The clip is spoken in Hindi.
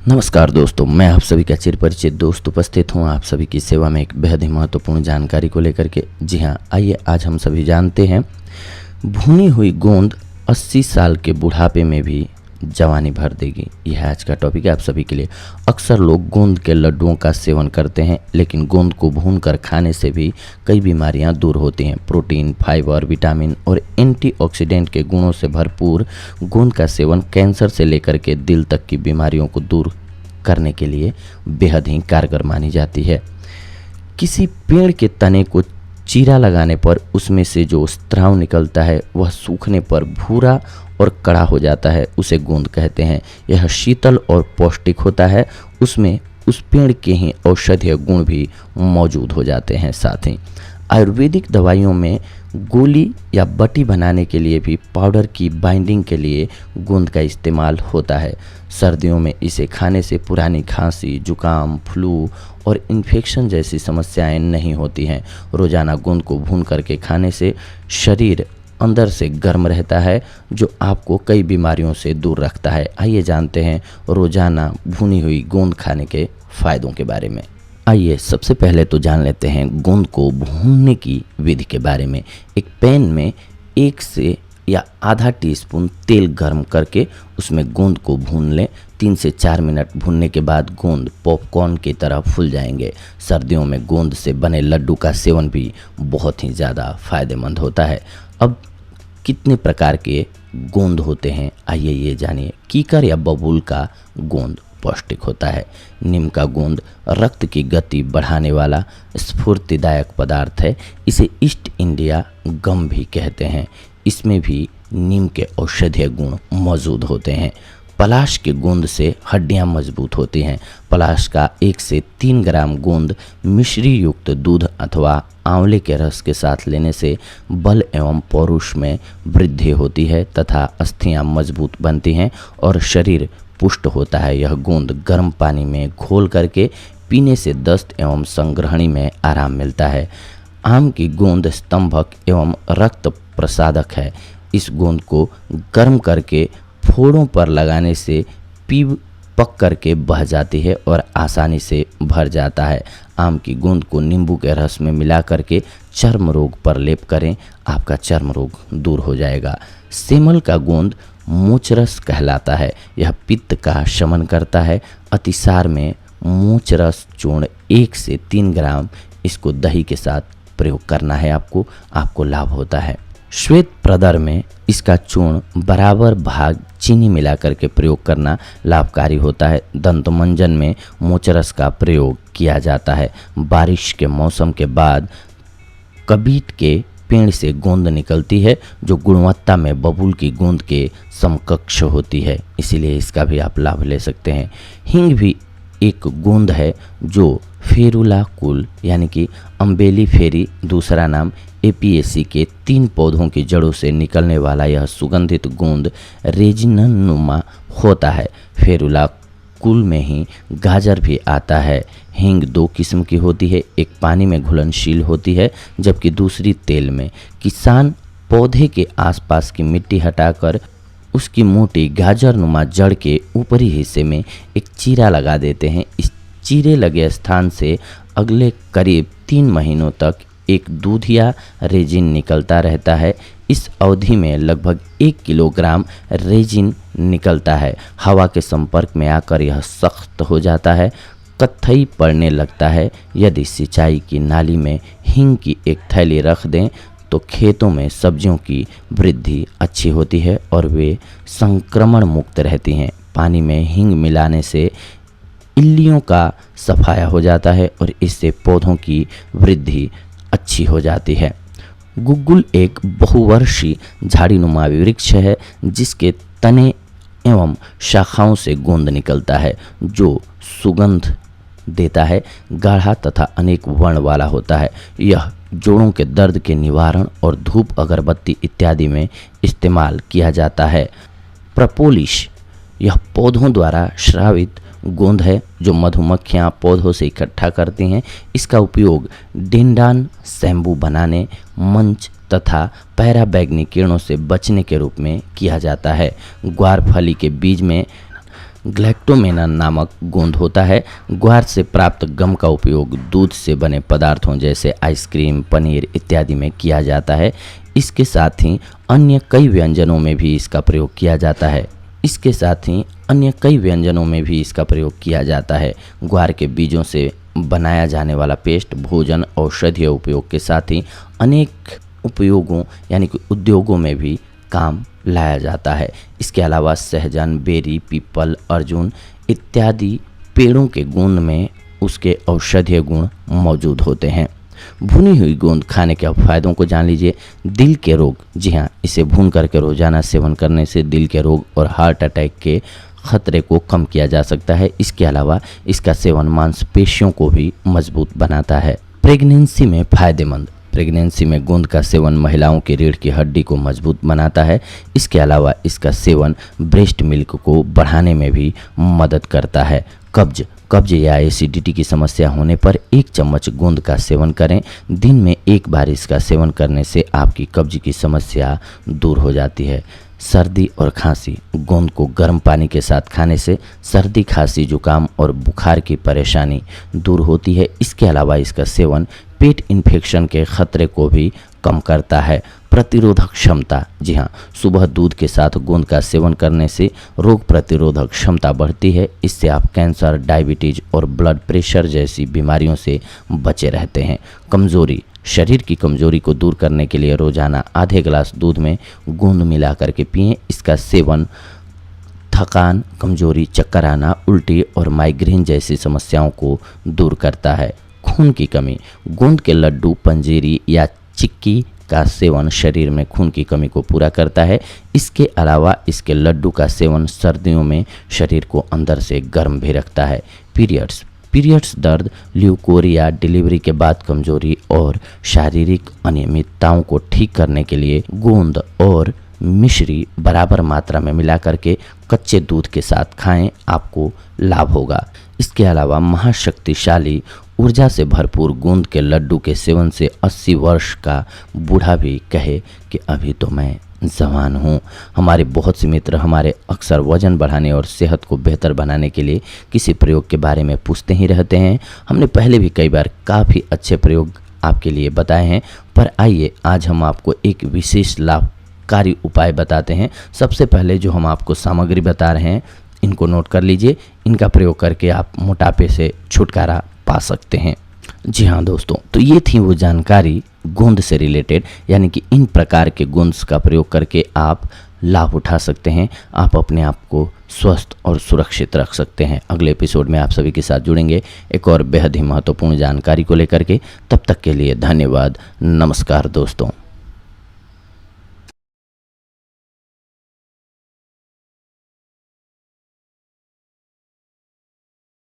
नमस्कार दोस्तों, मैं आप सभी का चिर परिचित दोस्त उपस्थित हूँ आप सभी की सेवा में एक बेहद ही महत्वपूर्ण जानकारी को लेकर के। जी हाँ, आइए आज हम सभी जानते हैं भुनी हुई गोंद 80 साल के बुढ़ापे में भी जवानी भर देगी। यह आज का टॉपिक है आप सभी के लिए। अक्सर लोग गोंद के लड्डुओं का सेवन करते हैं, लेकिन गोंद को भूनकर खाने से भी कई बीमारियां दूर होती हैं। प्रोटीन, फाइबर, विटामिन और एंटीऑक्सीडेंट के गुणों से भरपूर गोंद का सेवन कैंसर से लेकर के दिल तक की बीमारियों को दूर करने के लिए बेहद ही कारगर मानी जाती है। किसी पेड़ के तने को चीरा लगाने पर उसमें से जो स्त्राव निकलता है वह सूखने पर भूरा और कड़ा हो जाता है, उसे गोंद कहते हैं। यह शीतल और पौष्टिक होता है। उसमें उस पेड़ के ही औषधीय गुण भी मौजूद हो जाते हैं। साथ ही आयुर्वेदिक दवाइयों में गोली या बटी बनाने के लिए भी पाउडर की बाइंडिंग के लिए गोंद का इस्तेमाल होता है। सर्दियों में इसे खाने से पुरानी खांसी, जुकाम, फ्लू और इन्फेक्शन जैसी समस्याएं नहीं होती हैं। रोज़ाना गोंद को भून करके खाने से शरीर अंदर से गर्म रहता है, जो आपको कई बीमारियों से दूर रखता है। आइए जानते हैं रोज़ाना भुनी हुई गोंद खाने के फ़ायदों के बारे में। आइए सबसे पहले तो जान लेते हैं गोंद को भूनने की विधि के बारे में। एक पैन में 1 से या आधा टीस्पून तेल गर्म करके उसमें गोंद को भून लें। 3 से 4 मिनट भूनने के बाद गोंद पॉपकॉर्न की तरह फूल जाएंगे। सर्दियों में गोंद से बने लड्डू का सेवन भी बहुत ही ज़्यादा फायदेमंद होता है। अब कितने प्रकार के गोंद होते हैं, आइए ये जानिए। कीकर या बबूल का गोंद पौष्टिक होता है। नीम का गोंद रक्त की गति बढ़ाने वाला स्फूर्तिदायक पदार्थ है। इसे ईस्ट इंडिया गम भी कहते हैं। इसमें भी नीम के औषधीय गुण मौजूद होते हैं। पलाश के गोंद से हड्डियां मजबूत होती हैं। पलाश का 1 से 3 ग्राम गोंद मिश्री युक्त दूध अथवा आंवले के रस के साथ लेने से बल एवं पौरुष में वृद्धि होती है तथा अस्थियां मजबूत बनती हैं और शरीर पुष्ट होता है। यह गोंद गर्म पानी में घोल करके पीने से दस्त एवं संग्रहणी में आराम मिलता है। आम की गोंद स्तंभक एवं रक्त प्रसादक है। इस गोंद को गर्म करके फोड़ों पर लगाने से पीप पक करके बह जाती है और आसानी से भर जाता है। आम की गोंद को नींबू के रस में मिला करके चर्म रोग पर लेप करें, आपका चर्म रोग दूर हो जाएगा। सेमल का गोंद मोचरस कहलाता है। यह पित्त का शमन करता है। अतिसार में मोचरस चूर्ण 1 से 3 ग्राम इसको दही के साथ प्रयोग करना है, आपको लाभ होता है। श्वेत प्रदर में इसका चूर्ण बराबर भाग चीनी मिलाकर के प्रयोग करना लाभकारी होता है। दंतमंजन में मोचरस का प्रयोग किया जाता है। बारिश के मौसम के बाद कबीट के पेड़ से गोंद निकलती है, जो गुणवत्ता में बबूल की गोंद के समकक्ष होती है, इसीलिए इसका भी आप लाभ ले सकते हैं। हींग भी एक गोंद है जो फेरुला कुल यानी कि अम्बेली फेरी दूसरा नाम एपिएसी के 3 पौधों की जड़ों से निकलने वाला यह सुगंधित गोंद रेजिननुमा होता है। फेरुला कुल में ही गाजर भी आता है। हींग 2 किस्म की होती है, एक पानी में घुलनशील होती है जबकि दूसरी तेल में। किसान पौधे के आसपास की मिट्टी हटाकर उसकी मोटी गाजरनुमा जड़ के ऊपरी हिस्से में एक चीरा लगा देते हैं। इस चीरे लगे स्थान से अगले करीब 3 महीनों तक एक दूधिया रेजिन निकलता रहता है। इस अवधि में लगभग 1 किलोग्राम रेजिन निकलता है। हवा के संपर्क में आकर यह सख्त हो जाता है, कत्थई पड़ने लगता है। यदि सिंचाई की नाली में हींग की एक थैली रख दें तो खेतों में सब्जियों की वृद्धि अच्छी होती है और वे संक्रमण मुक्त रहती हैं। पानी में हींग मिलाने से इल्लियों का सफाया हो जाता है और इससे पौधों की वृद्धि अच्छी हो जाती है। गुग्गुल एक बहुवर्षीय झाड़ीनुमा वृक्ष है जिसके तने एवं शाखाओं से गोंद निकलता है, जो सुगंध देता है। गाढ़ा तथा अनेक वर्ण वाला होता है। यह जोड़ों के दर्द के निवारण और धूप अगरबत्ती इत्यादि में इस्तेमाल किया जाता है। प्रपोलिश यह पौधों द्वारा स्रावित गोंद है जो मधुमक्खियां पौधों से इकट्ठा करती हैं। इसका उपयोग डेंडान शैम्पू बनाने, मंच तथा पैराबैगनी किरणों से बचने के रूप में किया जाता है। ग्वारफली के बीज में ग्लैक्टोमेना नामक गोंद होता है। ग्वार से प्राप्त गम का उपयोग दूध से बने पदार्थों जैसे आइसक्रीम, पनीर इत्यादि में किया जाता है। इसके साथ ही अन्य कई व्यंजनों में भी इसका प्रयोग किया जाता है। ग्वार के बीजों से बनाया जाने वाला पेस्ट भोजन, औषधीय उपयोग के साथ ही अनेक उपयोगों यानी कि उद्योगों में भी काम लाया जाता है। इसके अलावा सहजन, बेरी, पीपल, अर्जुन इत्यादि पेड़ों के गोंद में उसके औषधीय गुण मौजूद होते हैं। भुनी हुई गोंद खाने के फायदों को जान लीजिए। दिल के रोग, जी हाँ, इसे भून करके रोजाना सेवन करने से दिल के रोग और हार्ट अटैक के खतरे को कम किया जा सकता है। इसके अलावा इसका सेवन मांसपेशियों को भी मजबूत बनाता है। प्रेगनेंसी में फायदेमंद। प्रेगनेंसी में गोंद का सेवन महिलाओं की रीढ़ की हड्डी को मजबूत बनाता है। इसके अलावा इसका सेवन ब्रेस्ट मिल्क को बढ़ाने में भी मदद करता है। कब्ज या एसिडिटी की समस्या होने पर 1 चम्मच गोंद का सेवन करें। दिन में 1 बार इसका सेवन करने से आपकी कब्ज की समस्या दूर हो जाती है। सर्दी और खांसी। गोंद को गर्म पानी के साथ खाने से सर्दी, खांसी, जुकाम और बुखार की परेशानी दूर होती है। इसके अलावा इसका सेवन पेट इन्फेक्शन के खतरे को भी कम करता है। प्रतिरोधक क्षमता। जी हाँ, सुबह दूध के साथ गोंद का सेवन करने से रोग प्रतिरोधक क्षमता बढ़ती है। इससे आप कैंसर, डायबिटीज और ब्लड प्रेशर जैसी बीमारियों से बचे रहते हैं। कमजोरी। शरीर की कमजोरी को दूर करने के लिए रोजाना आधे गिलास दूध में गोंद मिला करके पिएं। इसका सेवन थकान, कमजोरी, चक्कर आना, उल्टी और माइग्रेन जैसी समस्याओं को दूर करता है। खून की कमी। गोंद के लड्डू, पंजीरी या चिक्की का सेवन शरीर में खून की कमी को पूरा करता है। इसके अलावा इसके लड्डू का सेवन सर्दियों में शरीर को अंदर से गर्म भी रखता है। पीरियड्स दर्द, ल्यूकोरिया, डिलीवरी के बाद कमजोरी और शारीरिक अनियमितताओं को ठीक करने के लिए गोंद और मिश्री बराबर मात्रा में मिला करके कच्चे दूध के साथ खाएं, आपको लाभ होगा। इसके अलावा महाशक्तिशाली ऊर्जा से भरपूर गोंद के लड्डू के सेवन से 80 वर्ष का बूढ़ा भी कहे कि अभी तो मैं जवान हूँ। हमारे बहुत से मित्र हमारे अक्सर वजन बढ़ाने और सेहत को बेहतर बनाने के लिए किसी प्रयोग के बारे में पूछते ही रहते हैं। हमने पहले भी कई बार काफ़ी अच्छे प्रयोग आपके लिए बताए हैं, पर आइए आज हम आपको एक विशेष लाभकारी उपाय बताते हैं। सबसे पहले जो हम आपको सामग्री बता रहे हैं, इनको नोट कर लीजिए। इनका प्रयोग करके आप मोटापे से छुटकारा पा सकते हैं। जी हाँ दोस्तों, तो ये थी वो जानकारी गोंद से रिलेटेड, यानी कि इन प्रकार के गोंद का प्रयोग करके आप लाभ उठा सकते हैं। आप अपने आप को स्वस्थ और सुरक्षित रख सकते हैं। अगले एपिसोड में आप सभी के साथ जुड़ेंगे एक और बेहद ही महत्वपूर्ण जानकारी को लेकर के। तब तक के लिए धन्यवाद। नमस्कार दोस्तों।